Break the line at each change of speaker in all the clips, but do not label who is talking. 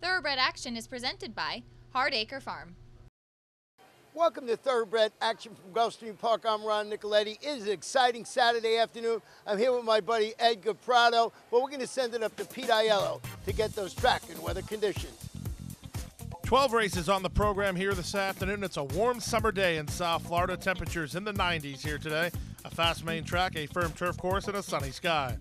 Thoroughbred Action is presented by Hardacre Farm.
Welcome to Thoroughbred Action from Gulfstream Park. I'm Ron Nicoletti. It is an exciting Saturday afternoon. I'm here with my buddy Edgar Prado, but we're going to send it up to Pete Aiello to get those track and weather conditions.
12 races on the program here this afternoon. It's a warm summer day in South Florida. Temperatures in the 90s here today. A fast main track, a firm turf course, and a sunny sky.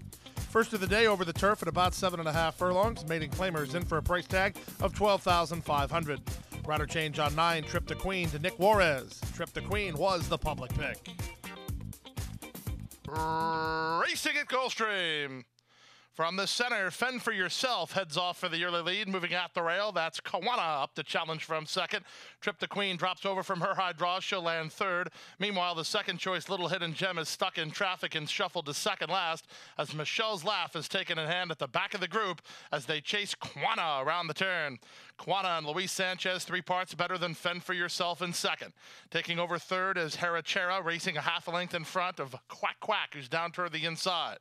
First of the day over the turf at about 7.5 furlongs. Maiden Claimers in for a price tag of $12,500. Rider change on 9, Trip to Queen to Nick Juarez. Trip to Queen was the public pick. Racing at Gulfstream. From the center, Fend for Yourself heads off for the early lead. Moving at the rail, that's Kawana up to challenge from second. Trip to Queen drops over from her high draw. She'll land third. Meanwhile, the second choice, Little Hidden Gem, is stuck in traffic and shuffled to second last as Michelle's Laugh is taken in hand at the back of the group as they chase Kawana around the turn. Kawana and Luis Sanchez, 3 parts better than Fend for Yourself in second. Taking over third is Herachera, racing a half a length in front of Quack Quack, who's down toward the inside.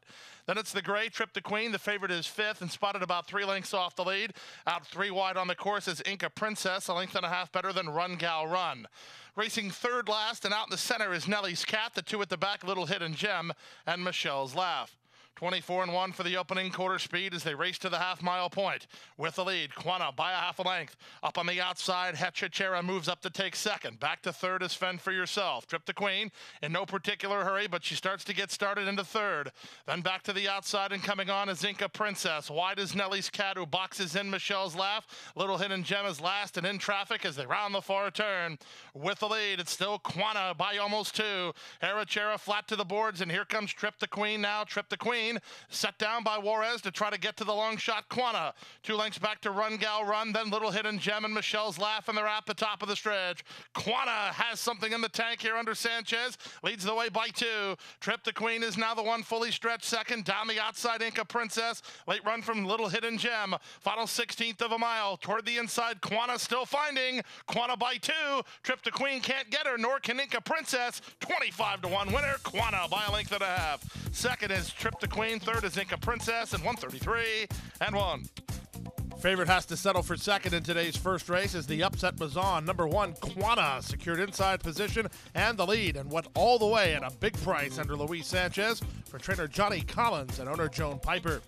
Then it's the gray, Trip to Queen. The favorite is fifth and spotted about 3 lengths off the lead. Out 3 wide on the course is Inca Princess, a length and a half better than Run Gal Run. Racing third last and out in the center is Nellie's Cat. The 2 at the back, Little Hidden Gem, and Michelle's Laugh. 24-1 for the opening quarter speed as they race to the half-mile point. With the lead, Kawana by a half a length. Up on the outside, Herachera moves up to take second. Back to third is Fend for Yourself. Trip to Queen in no particular hurry, but she starts to get started into third. Then back to the outside and coming on is Inca Princess. Wide is Nellie's Cat, who boxes in Michelle's Laugh. Little Hidden Gem is last and in traffic as they round the far turn. With the lead, it's still Kawana by almost 2. Herachera flat to the boards, and here comes Trip to Queen now. Trip to Queen set down by Juarez to try to get to the long shot Kawana. 2 lengths back to Run Gal Run, then Little Hidden Gem and Michelle's Laugh, and they're at the top of the stretch. Kawana has something in the tank here under Sanchez, leads the way by 2. Trip to Queen is now the one fully stretched second. Down the outside, Inca Princess. Late run from Little Hidden Gem. Final 16th of a mile. Toward the inside, Kawana still finding. Kawana by 2. Trip to Queen can't get her, nor can Inca Princess. 25-1 winner, Kawana by a length and a half. Second is Trip to Queen. Third is Inca Princess, and 133-1. Favorite has to settle for second in today's first race as the upset was on. Number 1, Kawana, secured inside position and the lead and went all the way at a big price under Luis Sanchez for trainer Johnny Collins and owner Joan Piper.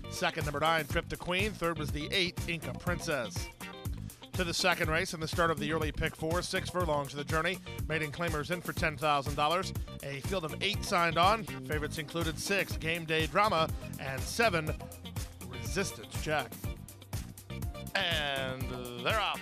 Second, number 9, Trip to Queen. Third was the 8, Inca Princess. To the second race and the start of the early pick 4, 6 furlongs of the journey. Maiden Claimers in for $10,000. A field of 8 signed on. Favorites included 6, Game Day Drama, and 7, Resistance Jack.
And they're up.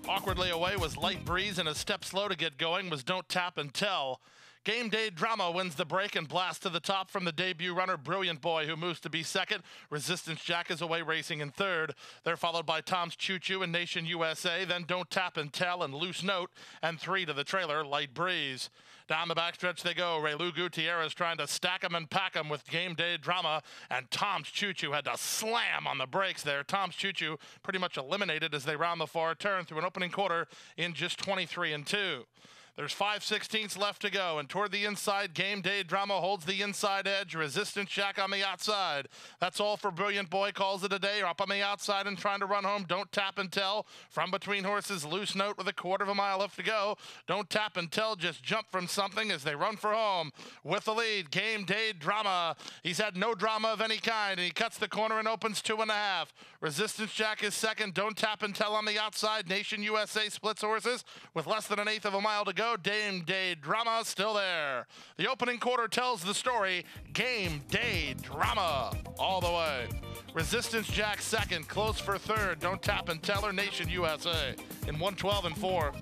Awkwardly away was Light Breeze, and a step slow to get going was Don't Tap and Tell. Game Day Drama wins the break and blasts to the top from the debut runner Brilliant Boy, who moves to be second. Resistance Jack is away racing in third. They're followed by Tom's Choo Choo and Nation USA, then Don't Tap and Tell and Loose Note, and 3 to the trailer, Light Breeze. Down the backstretch they go. Relu Gutierrez trying to stack 'em and pack 'em with Game Day Drama, and Tom's Choo Choo had to slam on the brakes there. Tom's Choo Choo pretty much eliminated as they round the far turn through an opening quarter in just 23-2. There's 5/16 left to go, and toward the inside, Game Day Drama holds the inside edge. Resistance Jack on the outside. That's all for Brilliant Boy, calls it a day. Up on the outside and trying to run home. Don't Tap and Tell. From between horses, Loose Note with a 1/4 of a mile left to go. Don't Tap and Tell just jump from something as they run for home. With the lead, Game Day Drama. He's had no drama of any kind, and he cuts the corner and opens 2.5. Resistance Jack is second. Don't Tap and Tell on the outside. Nation USA splits horses with less than 1/8 of a mile to go. Game Day Drama still there. The opening quarter tells the story. Game Day Drama all the way. Resistance Jack second, close for third. Don't Tap and Tell her, Nation USA in 112-4.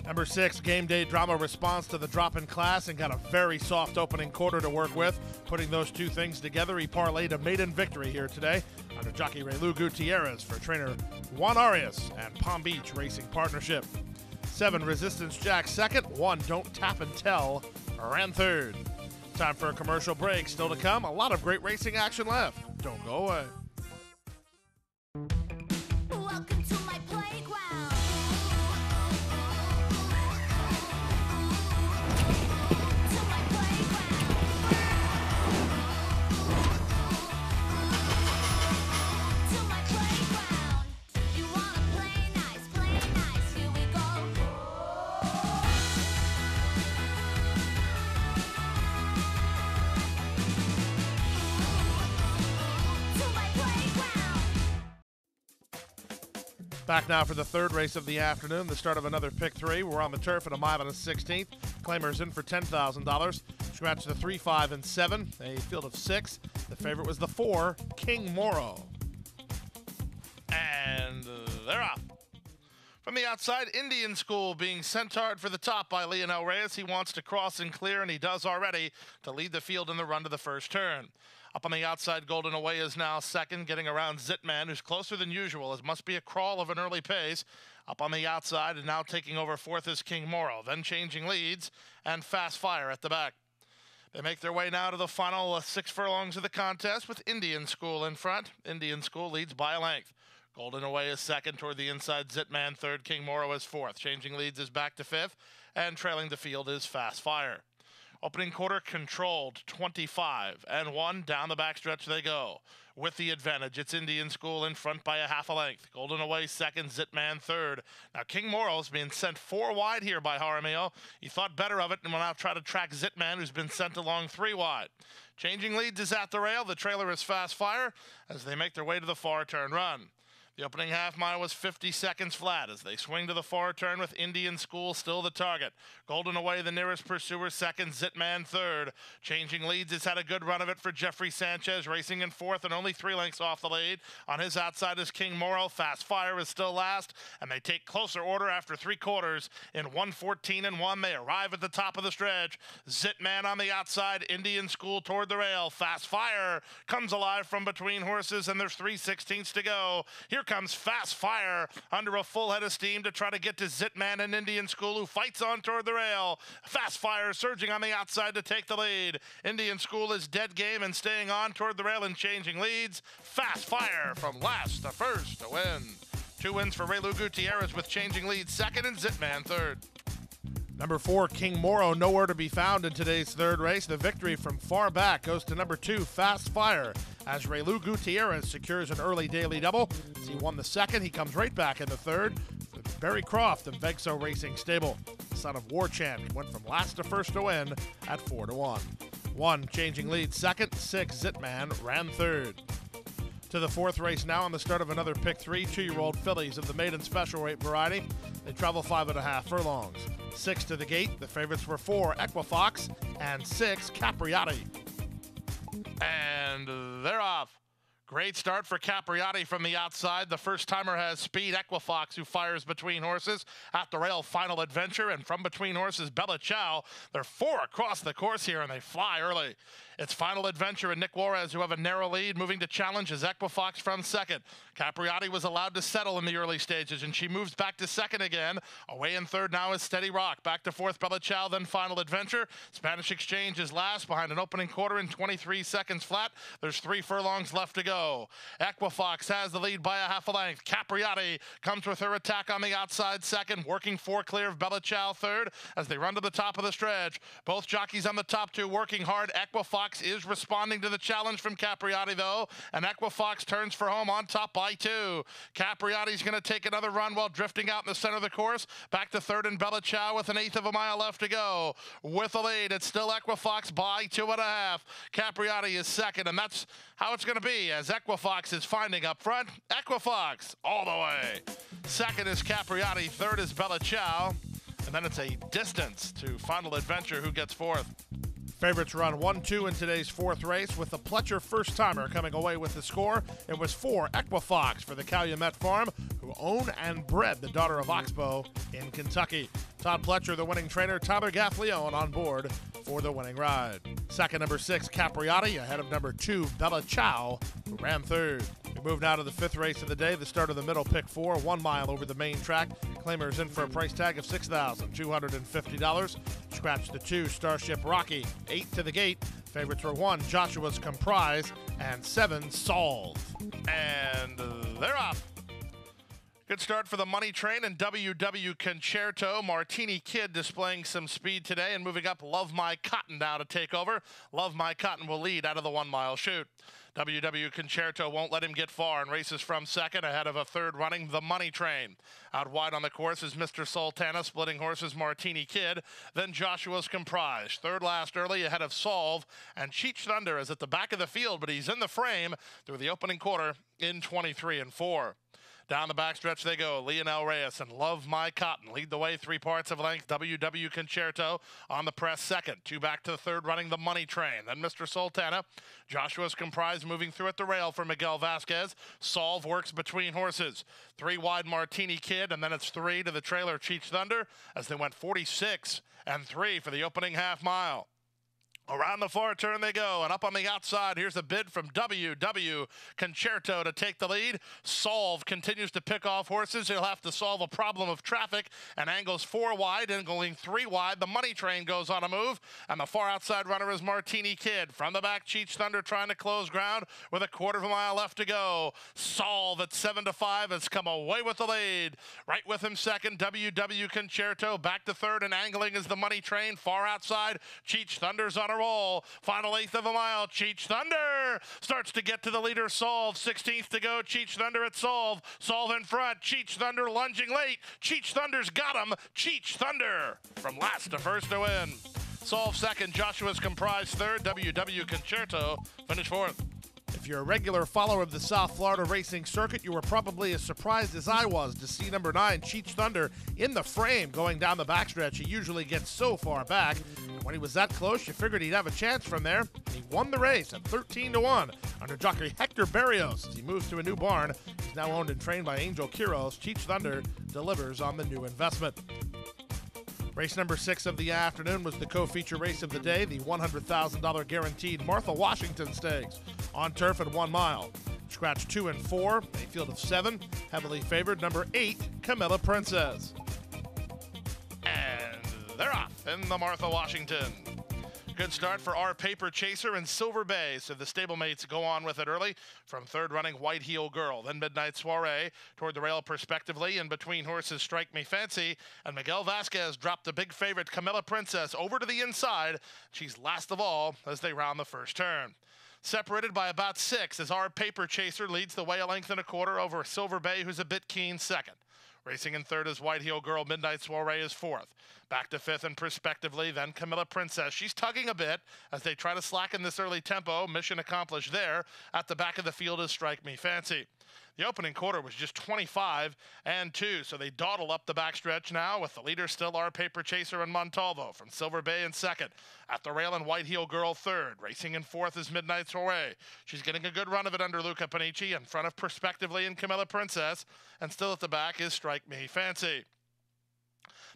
Number 6, Game Day Drama responds to the drop in class and got a very soft opening quarter to work with. Putting those 2 things together, he parlayed a maiden victory here today under jockey Relu Gutierrez for trainer Juan Arias and Palm Beach Racing Partnership. 7, Resistance Jack second. 1, Don't Tap and Tell ran third. Time for a commercial break. Still to come, a lot of great racing action left. Don't go away.
Welcome to my playground. To my playground. To my playground.
Back now for the third race of the afternoon, the start of another pick three. We're on the turf at a mile and a 16th. Claimers in for $10,000. Scratch the 3, 5, and 7. A field of 6. The favorite was the 4, King Moro.
And they're off. From the outside, Indian School being sent hard for the top by Leonel Reyes. He wants to cross and clear, and he does already to lead the field in the run to the first turn. Up on the outside, Golden Away is now second, getting around Zitman, who's closer than usual. It must be a crawl of an early pace. Up on the outside, and now taking over fourth is King Moro, then changing leads, and Fast Fire at the back. They make their way now to the final 6 furlongs of the contest with Indian School in front. Indian School leads by a length. Golden Away is second, toward the inside, Zitman third, King Moro is fourth. Changing leads is back to fifth, and trailing the field is Fast Fire. Opening quarter controlled, 25 and 1. Down the backstretch they go. With the advantage, it's Indian School in front by a half a length. Golden Away second, Zitman third. Now King Moro's being sent 4 wide here by Jaramillo. He thought better of it and will now try to track Zitman, who's been sent along 3 wide. Changing leads is at the rail. The trailer is Fast Fire as they make their way to the far turn run. The opening half mile was 50 seconds flat as they swing to the far turn with Indian School still the target. Golden Away the nearest pursuer second, Zitman third. Changing leads, it's had a good run of it for Jeffrey Sanchez, racing in fourth and only 3 lengths off the lead. On his outside is King Moro. Fast Fire is still last, and they take closer order after 3 quarters. In 1:14 and 1, they arrive at the top of the stretch. Zitman on the outside, Indian School toward the rail. Fast Fire comes alive from between horses, and there's 3/16 to go. Here comes Fast Fire under a full head of steam to try to get to Zitman and Indian School, who fights on toward the rail. Fast Fire surging on the outside to take the lead. Indian School is dead game and staying on toward the rail and changing leads. Fast Fire from last to first to win. 2 wins for Relu Gutierrez with changing leads second and Zitman third.
Number 4, King Moro, nowhere to be found in today's third race. The victory from far back goes to number 2, Fast Fire, as Relu Gutierrez secures an early daily double. As he won the second, he comes right back in the third. Barry Croft of Vexo Racing Stable, son of War Chant, he went from last to first to win at 4-1. 1 changing lead second, 6 Zitman ran third. To the fourth race now on the start of another pick 3, 2-year-old fillies of the maiden special weight variety. They travel 5.5 furlongs. 6 to the gate. The favorites were 4 Equifox and 6 Capriati.
And they're off. Great start for Capriati from the outside. The first-timer has speed. Equifox, who fires between horses. At the rail, Final Adventure. And from between horses, Bella Ciao. They're 4 across the course here, and they fly early. It's Final Adventure and Nick Juarez, who have a narrow lead. Moving to challenge is Equifox from second. Capriati was allowed to settle in the early stages, and she moves back to second again. Away in third now is Steady Rock. Back to fourth, Bella Ciao, then Final Adventure. Spanish Exchange is last behind an opening quarter in 23 seconds flat. There's 3 furlongs left to go. Equifox has the lead by a half a length. Capriati comes with her attack on the outside second, working 4 clear of Bella Ciao third as they run to the top of the stretch. Both jockeys on the top 2 working hard. Equifox is responding to the challenge from Capriati, though, and Equifox turns for home on top by 2. Capriati's going to take another run while drifting out in the center of the course. Back to third and Bella Ciao with 1/8 of a mile left to go. With the lead, it's still Equifox by 2.5. Capriati is second, and that's how it's going to be as Equifox is finding up front. Equifox all the way. Second is Capriati, third is Bella Ciao, and then it's a distance to Final Adventure, who gets fourth.
Favorites run 1-2 in today's fourth race, with the Pletcher first-timer coming away with the score. It was 4 Equifox for the Calumet Farm, who own and bred the daughter of Oxbow in Kentucky. Todd Pletcher, the winning trainer, Tyler Gaffleone on board for the winning ride. Second, number 6, Capriati, ahead of number 2, Bella Ciao, who ran third. We move now to the fifth race of the day, the start of the middle pick 4, 1 mile over the main track. Claimers in for a price tag of $6,250. Scratch the 2, Starship Rocky. 8 to the gate. Favorites were 1, Joshua's Comprise, and 7, Solve.
And they're off. Good start for the Money Train and WW Concerto. Martini Kid displaying some speed today and moving up. Love My Cotton now to take over. Love My Cotton will lead out of the 1 mile chute. WW Concerto won't let him get far and races from second ahead of a third running the Money Train. Out wide on the course is Mr. Sultana, splitting horses Martini Kid. Then Joshua's Comprise. Third last early ahead of Solve, and Cheech Thunder is at the back of the field, but he's in the frame through the opening quarter in 23 and 4. Down the backstretch they go. Leonel Reyes and Love My Cotton lead the way 3 parts of length. WW Concerto on the press second. 2 back to the third, running the Money Train. Then Mr. Sultana. Joshua's Comprise moving through at the rail for Miguel Vasquez. Solve works between horses. 3 wide Martini Kid, and then it's 3 to the trailer Cheech Thunder as they went 46 and 3 for the opening half mile. Around the far turn they go, and up on the outside, here's a bid from WW Concerto to take the lead. Solve continues to pick off horses. He'll have to solve a problem of traffic and angles 4 wide and going 3 wide. The Money Train goes on a move, and the far outside runner is Martini Kid. From the back, Cheech Thunder trying to close ground with a 1/4 mile left to go. Solve at 7-5 has come away with the lead. Right with him second, WW Concerto. Back to third and angling is the Money Train. Far outside, Cheech Thunder's on a roll. Final 1/8 of a mile. Cheech Thunder starts to get to the leader. Solve. 16th to go. Cheech Thunder at Solve. Solve in front. Cheech Thunder lunging late. Cheech Thunder's got him. Cheech Thunder from last to first to win. Solve second. Joshua's Comprise third. WW Concerto finish fourth.
If you're a regular follower of the South Florida racing circuit, you were probably as surprised as I was to see number 9, Cheech Thunder, in the frame going down the backstretch. He usually gets so far back. And when he was that close, you figured he'd have a chance from there. He won the race at 13-1 under jockey Hector Barrios. As he moves to a new barn, he's now owned and trained by Angel Quiros. Cheech Thunder delivers on the new investment. Race number 6 of the afternoon was the co-feature race of the day, the $100,000 guaranteed Martha Washington Stakes on turf at 1 mile. Scratch 2 and 4, a field of 7, heavily favored number 8, Camilla Princess.
And they're off in the Martha Washington. Good start for our Paper Chaser and Silver Bay, so the stablemates go on with it early. From third running White Heel Girl, then Midnight Soiree toward the rail prospectively. In between horses Strike Me Fancy, and Miguel Vasquez dropped the big favorite Camilla Princess over to the inside. She's last of all as they round the first turn. Separated by about 6 as our Paper Chaser leads the way a 1.25 lengths over Silver Bay, who's a bit keen second. Racing in third is White Heel Girl. Midnight Soiree is fourth. Back to fifth and prospectively, then Camilla Princess. She's tugging a bit as they try to slacken this early tempo. Mission accomplished there. At the back of the field is Strike Me Fancy. The opening quarter was just 25 and 2, so they dawdle up the backstretch now with the leader still our Paper Chaser and Montalvo from Silver Bay in second. At the rail and White Heel Girl third. Racing in fourth is Midnight Soiree. She's getting a good run of it under Luca Panici in front of prospectively and Camilla Princess, and still at the back is Strike Me Fancy.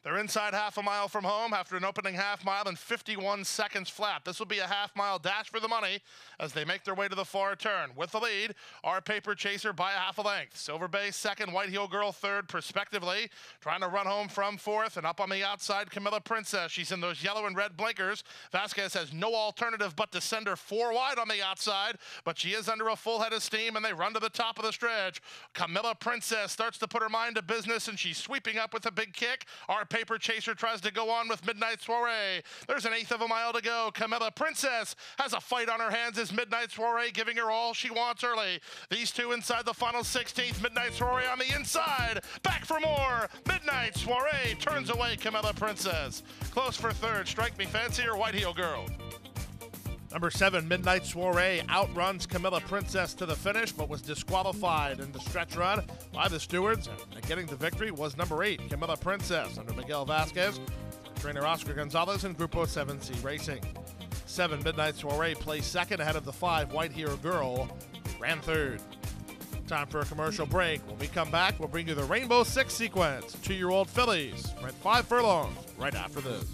They're inside half a mile from home after an opening half mile in 51 seconds flat. This will be a half-mile dash for the money as they make their way to the far turn. With the lead, our Paper Chaser by a half a length. Silver Bay second, White Heel Girl third, prospectively. Trying to run home from fourth, and up on the outside, Camilla Princess. She's in those yellow and red blinkers. Vasquez has no alternative but to send her 4 wide on the outside, but she is under a full head of steam, and they run to the top of the stretch. Camilla Princess starts to put her mind to business, and she's sweeping up with a big kick. Our Paper Chaser tries to go on with Midnight Soiree. There's an 1/8 of a mile to go. Camilla Princess has a fight on her hands as Midnight Soiree giving her all she wants early. These two inside the final 16th. Midnight Soiree on the inside. Back for more. Midnight Soiree turns away Camilla Princess. Close for third. Strike Me Fancy or White Heel Girl.
Number 7, Midnight Soiree, outruns Camilla Princess to the finish, but was disqualified in the stretch run by the stewards. And getting the victory was number 8, Camilla Princess, under Miguel Vasquez, trainer Oscar Gonzalez, and Grupo 7C Racing. 7, Midnight Soiree placed second ahead of the 5, White Heel Girl, who ran third. Time for a commercial break. When we come back, we'll bring you the Rainbow Six sequence, 2-year-old fillies, rent 5 furlongs, right after this.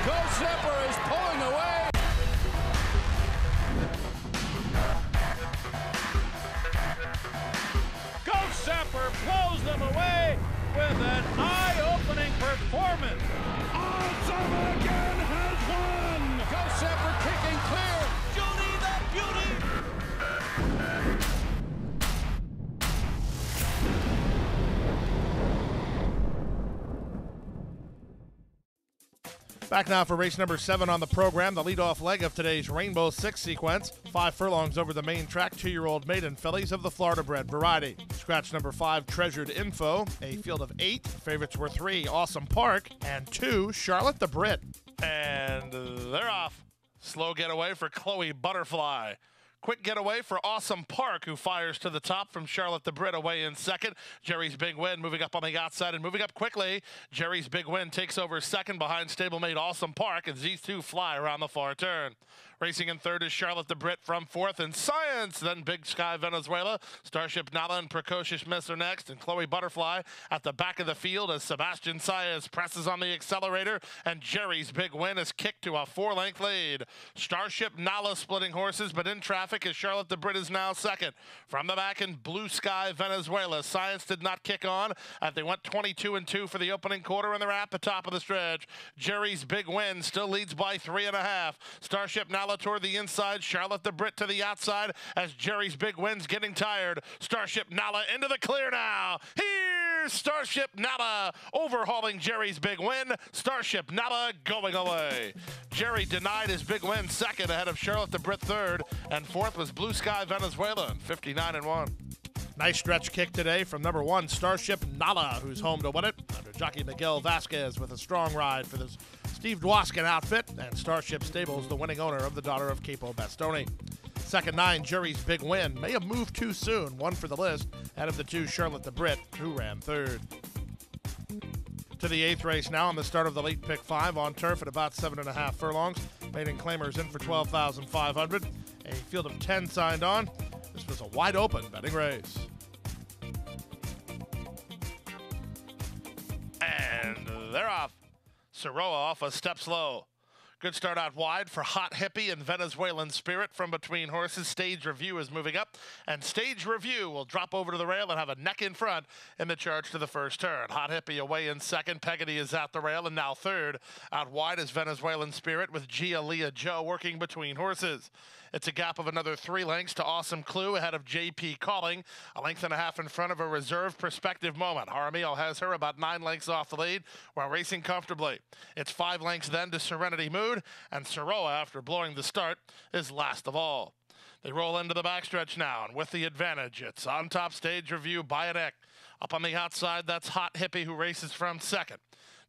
Go Zipper is pulling away. Go Zipper pulls them away with an eye-opening performance. Awesome again has won. Go Zipper kicking clear. Judy the Beauty.
Back now for race number 7 on the program, the leadoff leg of today's Rainbow Six sequence. 5 furlongs over the main track, 2-year-old maiden fillies of the Florida bred variety. Scratch number 5, Treasured Info, a field of 8. Favorites were 3, Awesome Park, and 2, Charlotte the Brit.
And they're off. Slow getaway for Chloe Butterfly. Quick getaway for Awesome Park, who fires to the top from Charlotte the Brit away in second. Jerry's Big Win moving up on the outside and moving up quickly. Jerry's Big Win takes over second behind stablemate Awesome Park as these two fly around the far turn. Racing in third is Charlotte the Brit from fourth and Science. Then Big Sky Venezuela, Starship Nala and Precocious Miss are next. And Chloe Butterfly at the back of the field as Sebastian Saez presses on the accelerator. And Jerry's Big Win is kicked to a 4-length lead. Starship Nala splitting horses, but in traffic as Charlotte the Brit is now second. From the back in Blue Sky Venezuela, Science did not kick on as they went 22-2 for the opening quarter, and they're at the top of the stretch. Jerry's Big Win still leads by 3.5. Starship Nala toward the inside, Charlotte the Brit to the outside as Jerry's Big Win's getting tired. Starship Nala into the clear now. Here's Starship Nala overhauling Jerry's Big Win. Starship Nala going away. Jerry denied his Big Win second ahead of Charlotte the Brit third, and fourth was Blue Sky Venezuela, 59-1.
Nice stretch kick today from number 1, Starship Nala, who's home to win it, under jockey Miguel Vasquez with a strong ride for this Steve Dwoskin outfit, and Starship Stables, the winning owner of the daughter of Capo Bastoni. Second 9, Jerry's Big Win, may have moved too soon, one for the list, out of the 2, Charlotte the Brit, who ran third. To the 8th race now on the start of the late pick 5 on turf at about 7.5 furlongs. Maiden claimers in for 12,500. A field of 10 signed on. This was a wide open betting race.
And they're off. Soroa off a step slow. Good start out wide for Hot Hippie and Venezuelan Spirit from between horses. Stage Review is moving up, and Stage Review will drop over to the rail and have a neck in front in the charge to the first turn. Hot Hippie away in second. Peggotty is at the rail and now third. Out wide is Venezuelan Spirit with Gia Joe working between horses. It's a gap of another 3 lengths to Awesome Clue ahead of JP Calling, a length and a half in front of a reserve Perspective Moment. Jaramillo has her about 9 lengths off the lead while racing comfortably. It's 5 lengths then to Serenity Mood, and Soroa, after blowing the start, is last of all. They roll into the backstretch now, and with the advantage, it's on top. Stage Review by a neck. Up on the outside, that's Hot Hippie, who races from second.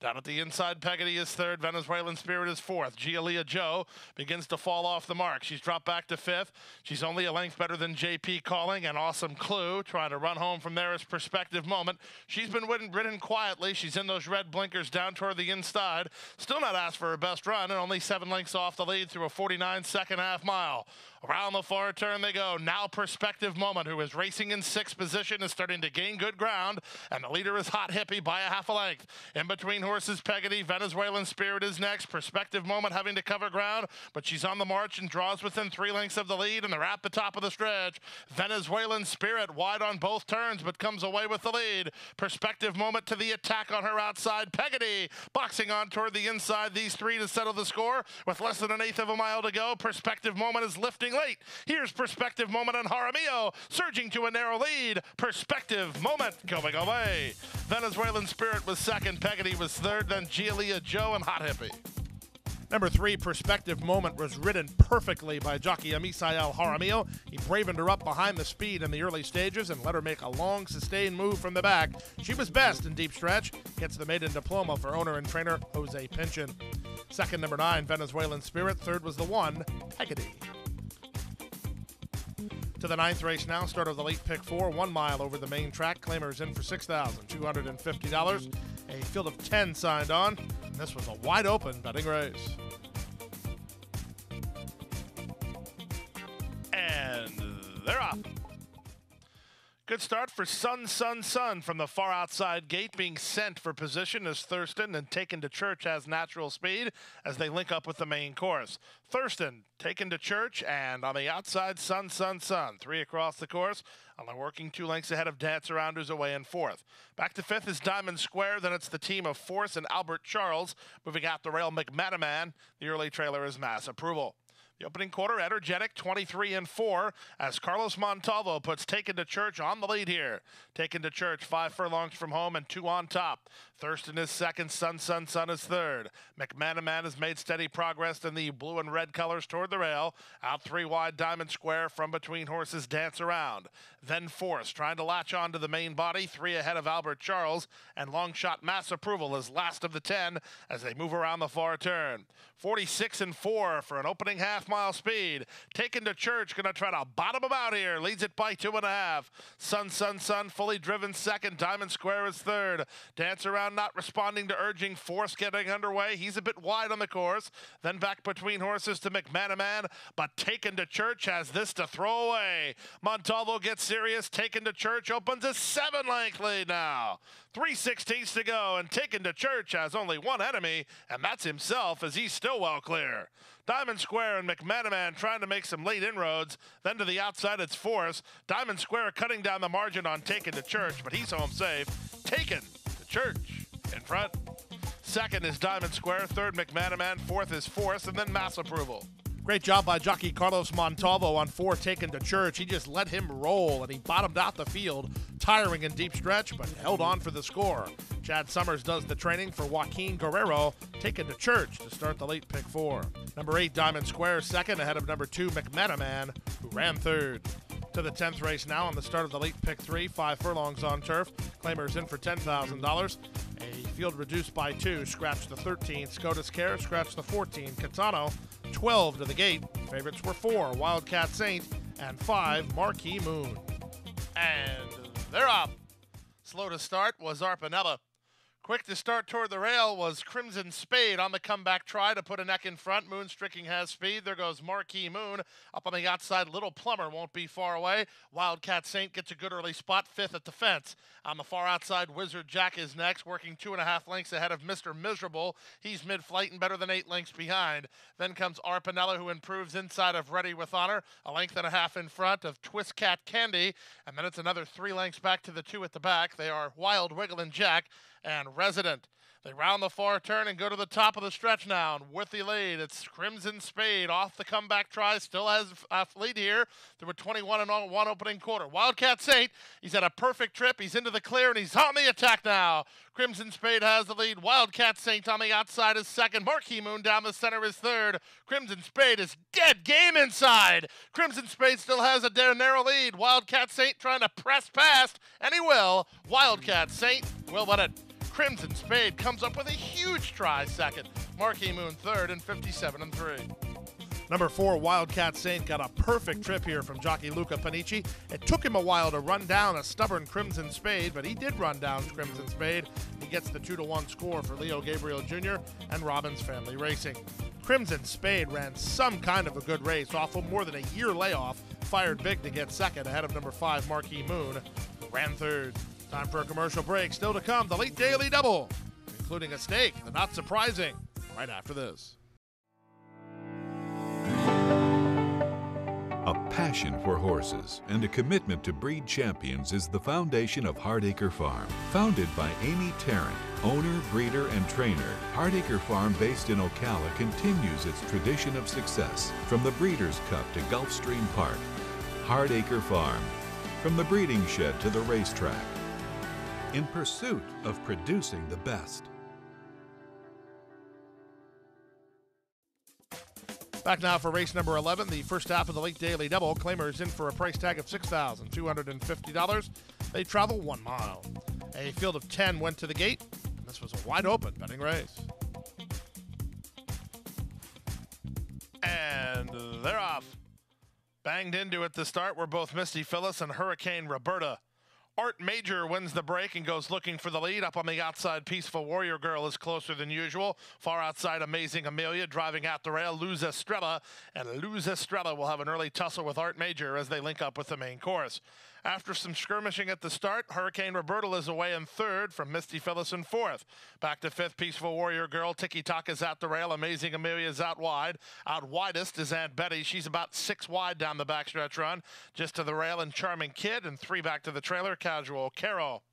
Down at the inside, Peggotty is third. Venezuelan Spirit is fourth. Gia Joe begins to fall off the mark. She's dropped back to fifth. She's only a length better than JP Calling, and Awesome Clue trying to run home from there as Perspective Moment. She's been ridden quietly. She's in those red blinkers down toward the inside. Still not asked for her best run, and only 7 lengths off the lead through a 49-second half mile. Around the far turn they go. Now Perspective Moment, who is racing in 6th position, is starting to gain good ground, and the leader is Hot Hippie by a half a length. In between horses, Peggotty, Venezuelan Spirit is next. Perspective Moment having to cover ground, but she's on the march and draws within 3 lengths of the lead, and they're at the top of the stretch. Venezuelan Spirit wide on both turns, but comes away with the lead. Perspective Moment to the attack on her outside. Peggotty boxing on toward the inside. These 3 to settle the score with less than 1/8 of a mile to go. Perspective Moment is lifting late. Here's Perspective Moment and Jaramillo surging to a narrow lead. Perspective Moment going away. Venezuelan Spirit was second. Peggotty was third. Then Gia Joe and Hot Hippie.
Number 3, Perspective Moment, was ridden perfectly by jockey Amisael Jaramillo. He bravened her up behind the speed in the early stages and let her make a long, sustained move from the back. She was best in deep stretch. Gets the maiden diploma for owner and trainer Jose Pinchin. Second, number 9, Venezuelan Spirit. Third was the 1, Peggotty. To the 9th race now, start of the late pick 4, 1 mile over the main track. Claimers in for $6,250. A field of 10 signed on. And this was a wide open betting race.
And they're off. Good start for Sun from the far outside gate, being sent for position as Thurston and Taken to Church has natural speed as they link up with the main course. Thurston Taken to Church, and on the outside, Sun. 3 across the course, only working 2 lengths ahead of Dancer Rounders away in 4th. Back to 5th is Diamond Square, then it's the team of Force and Albert Charles. Moving out the rail, McManaman. The early trailer is Mass Approval. The opening quarter, energetic, 23-4, as Carlos Montalvo puts Taken to Church on the lead here. Taken to Church, 5 furlongs from home and 2 on top. Thurston is second, Sun is third. McManaman has made steady progress in the blue and red colors toward the rail. Out 3 wide, Diamond Square from between horses dance around. Then Force trying to latch on to the main body, 3 ahead of Albert Charles, and long shot Mass Approval is last of the 10 as they move around the far turn. 46-4 for an opening half mile speed. Taken to Church, gonna try to bottom him out here. Leads it by 2.5. Sun, fully driven second. Diamond Square is third. Dance Around not responding to urging force getting underway. He's a bit wide on the course. Then back between horses to McManaman, but Taken to Church has this to throw away. Montalvo gets serious. Taken to Church opens a 7-length lead now. 3/16 to go, and Taken to Church has only one enemy, and that's himself, as he's still well clear. Diamond Square and McManaman trying to make some late inroads. Then to the outside, it's Force. Diamond Square cutting down the margin on Taken to Church, but he's home safe. Taken to Church in front. Second is Diamond Square. Third, McManaman. Fourth is Force, and then Mass Approval.
Great job by jockey Carlos Montalvo on 4 Taken to Church. He just let him roll, and he bottomed out the field, tiring in deep stretch, but held on for the score. Chad Summers does the training for Joaquin Guerrero, Taken to Church to start the late pick 4. Number 8, Diamond Square, second, ahead of number 2, McManaman, who ran third. To the 10th race now on the start of the late pick 3, 5 furlongs on turf. Claimers in for $10,000. A field reduced by 2, scratch the 13, SCOTUS Care, scratch the 14, Catano, 12 to the gate. Favorites were 4, Wildcat Saint, and 5, Marquee Moon.
And they're up. Slow to start was Arpanella. Quick to start toward the rail was Crimson Spade on the comeback try to put a neck in front. Moonstricking has speed. There goes Marquee Moon. Up on the outside, Little Plumber won't be far away. Wildcat Saint gets a good early spot, 5th at the fence. On the far outside, Wizard Jack is next, working 2.5 lengths ahead of Mr. Miserable. He's mid-flight and better than 8 lengths behind. Then comes Arpanella, who improves inside of Ready with Honor, a length and a half in front of Twist Cat Candy. And then it's another 3 lengths back to the 2 at the back. They are Wild Wiggle and Jack and Resident. They round the far turn and go to the top of the stretch now. And with the lead, it's Crimson Spade off the comeback try. Still has a lead here through a 21-1 opening quarter. Wildcat Saint, he's had a perfect trip. He's into the clear, and he's on the attack now. Crimson Spade has the lead. Wildcat Saint on the outside is second. Marquee Moon down the center is third. Crimson Spade is dead game inside. Crimson Spade still has a narrow lead. Wildcat Saint trying to press past, and he will. Wildcat Saint will win it. Crimson Spade comes up with a huge try second. Marquee Moon third and 57-3.
Number 4, Wildcat Saint got a perfect trip here from jockey Luca Panici. It took him a while to run down a stubborn Crimson Spade, but he did run down Crimson Spade. He gets the 2-1 score for Leo Gabriel Jr. and Robbins Family Racing. Crimson Spade ran some kind of a good race off of more than a year layoff, fired big to get second ahead of number 5, Marquee Moon, who ran third. Time for a commercial break. Still to come, the late daily double, including a stake, the not surprising, right after this.
A passion for horses and a commitment to breed champions is the foundation of Hardacre Farm. Founded by Amy Tarrant, owner, breeder, and trainer, Hardacre Farm, based in Ocala, continues its tradition of success. From the Breeders' Cup to Gulfstream Park, Hardacre Farm. From the breeding shed to the racetrack, in pursuit of producing the best.
Back now for race number 11, the first half of the late daily double. Claimers in for a price tag of $6,250. They travel 1 mile. A field of 10 went to the gate. This was a wide open betting race.
And they're off. Banged into at the start were both Misty Phyllis and Hurricane Roberta. Art Major wins the break and goes looking for the lead. Up on the outside, Peaceful Warrior Girl is closer than usual. Far outside, Amazing Amelia driving at the rail. Luz Estrella, and Luz Estrella will have an early tussle with Art Major as they link up with the main course. After some skirmishing at the start, Hurricane Roberta is away in third from Misty Phyllis in fourth. Back to fifth, Peaceful Warrior Girl. Tiki Taka's at the rail. Amazing Amelia is out wide. Out widest is Aunt Betty. She's about 6 wide down the backstretch run. Just to the rail and Charming Kid, and 3 back to the trailer, Casual Carol.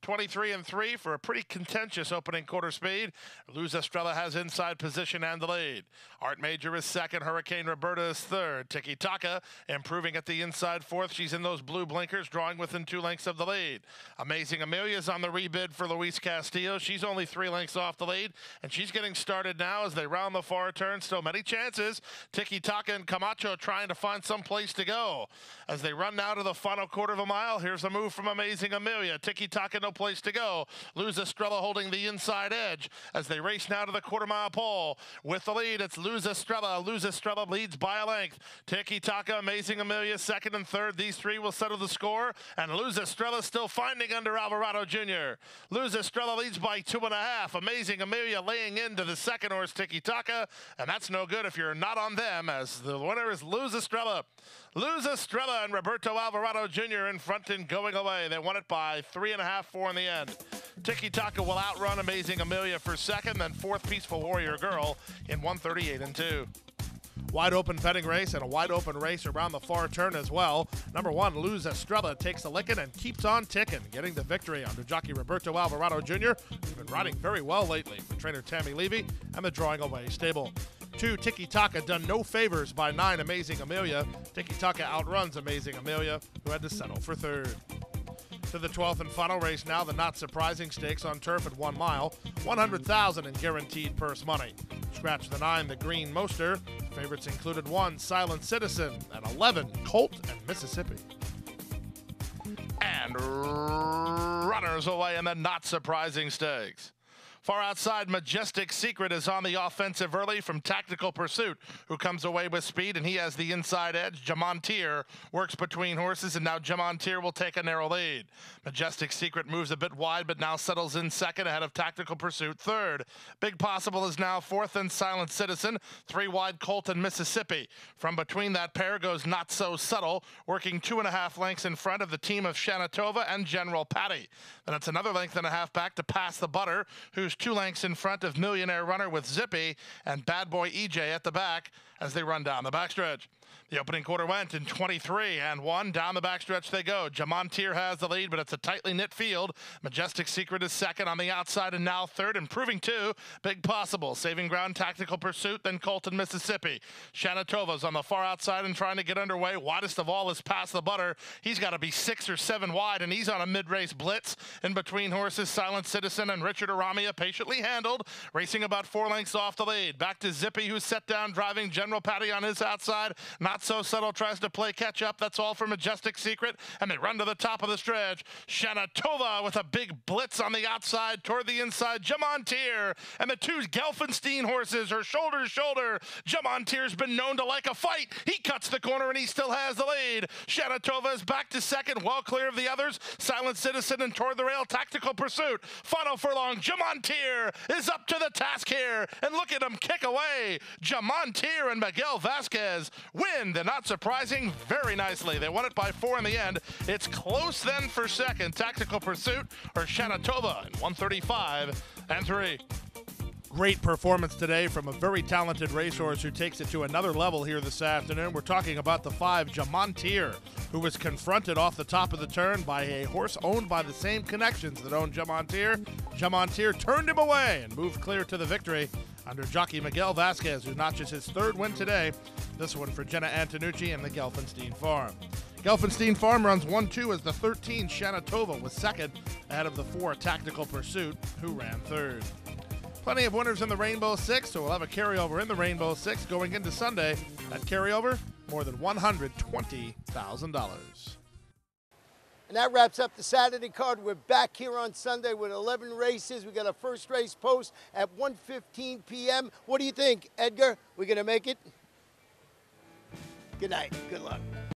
23-3 for a pretty contentious opening quarter speed. Luz Estrella has inside position and the lead. Art Major is second. Hurricane Roberta is third. Tiki Taka improving at the inside fourth. She's in those blue blinkers, drawing within 2 lengths of the lead. Amazing Amelia's on the rebid for Luis Castillo. She's only 3 lengths off the lead, and she's getting started now as they round the far turn. Still many chances. Tiki Taka and Camacho trying to find some place to go. As they run now to the final quarter of a mile, here's a move from Amazing Amelia. Tiki Taka no no place to go. Luz Estrella holding the inside edge as they race now to the quarter-mile pole. With the lead, it's Luz Estrella. Luz Estrella leads by a length. Tiki Taka, Amazing Amelia, second and third. These three will settle the score, and Luz Estrella still finding under Alvarado Jr. Luz Estrella leads by 2.5. Amazing Amelia laying into the second horse, Tiki Taka, and that's no good if you're not on them, as the winner is Luz Estrella. Luz Estrella and Roberto Alvarado Jr. in front and going away. They won it by 3.5, 4 in the end. Tiki Taka will outrun Amazing Amelia for second, then fourth Peaceful Warrior Girl in 1:38 and 2.
Wide open betting race and a wide open race around the far turn as well. Number 1, Luz Estrella takes a licking and keeps on ticking, getting the victory under jockey Roberto Alvarado Jr., who's been riding very well lately for trainer Tammy Levy and the Drawing Away stable. 2, Tiki Taka done no favors by 9, Amazing Amelia. Tiki Taka outruns Amazing Amelia, who had to settle for third. To the 12th and final race now, the not surprising stakes on turf at 1 mile, $100,000 in guaranteed purse money. Scratch the 9, the Green Moster. Favorites included 1, Silent Citizen, and 11, Colt and Mississippi.
And runners away in the not surprising stakes. Far outside, Majestic Secret is on the offensive early from Tactical Pursuit, who comes away with speed, and he has the inside edge. Jamontier works between horses, and now Jamontier will take a narrow lead. Majestic Secret moves a bit wide, but now settles in second ahead of Tactical Pursuit third. Big Possible is now fourth, and Silent Citizen. 3 wide, Colt and Mississippi. From between that pair goes Not So Subtle, working 2.5 lengths in front of the team of Shanatova and General Patty. Then it's another length and a half back to Pass the Butter, who's 2 lengths in front of Millionaire Runner with Zippy and Bad Boy EJ at the back as they run down the backstretch. The opening quarter went in 23 and 1. Down the backstretch they go. Jamontier has the lead, but it's a tightly knit field. Majestic Secret is second on the outside and now third, improving 2. Big Possible, saving ground, Tactical Pursuit, then Colton, Mississippi. Shanatova's on the far outside and trying to get underway. Widest of all is Pass the Butter. He's got to be 6 or 7 wide, and he's on a mid-race blitz. In between horses, Silent Citizen and Richard Aramia patiently handled, racing about 4 lengths off the lead. Back to Zippy, who's set down, driving General Patty on his outside. Not So Subtle tries to play catch up. That's all for Majestic Secret, and they run to the top of the stretch. Shanatova with a big blitz on the outside toward the inside. Jamontier and the 2 Gelfenstein horses are shoulder to shoulder. Jamontier's been known to like a fight. He cuts the corner and he still has the lead. Shanatova is back to second, well clear of the others. Silent Citizen and toward the rail, Tactical Pursuit. Final furlong, Jamontier is up to the task here, and look at him kick away. Jamontier and Miguel Vasquez win the not surprising very nicely. They won it by 4 in the end. It's close then for second. Tactical Pursuit or Shanatova in 1:35 and 3.
Great performance today from a very talented racehorse who takes it to another level here this afternoon. We're talking about the 5, Jamontier, who was confronted off the top of the turn by a horse owned by the same connections that owned Jamontier. Jamontier turned him away and moved clear to the victory under jockey Miguel Vasquez, who notches his 3rd win today. This one for Jenna Antonucci and the Gelfenstein Farm. Gelfenstein Farm runs 1-2 as the 13 Shanatova was second ahead of the 4 Tactical Pursuit, who ran third. Plenty of winners in the Rainbow Six, so we'll have a carryover in the Rainbow Six going into Sunday. That carryover, more than $120,000.
And that wraps up the Saturday card. We're back here on Sunday with 11 races. We got a first race post at 1:15 p.m. What do you think, Edgar? We gonna make it? Good night. Good luck.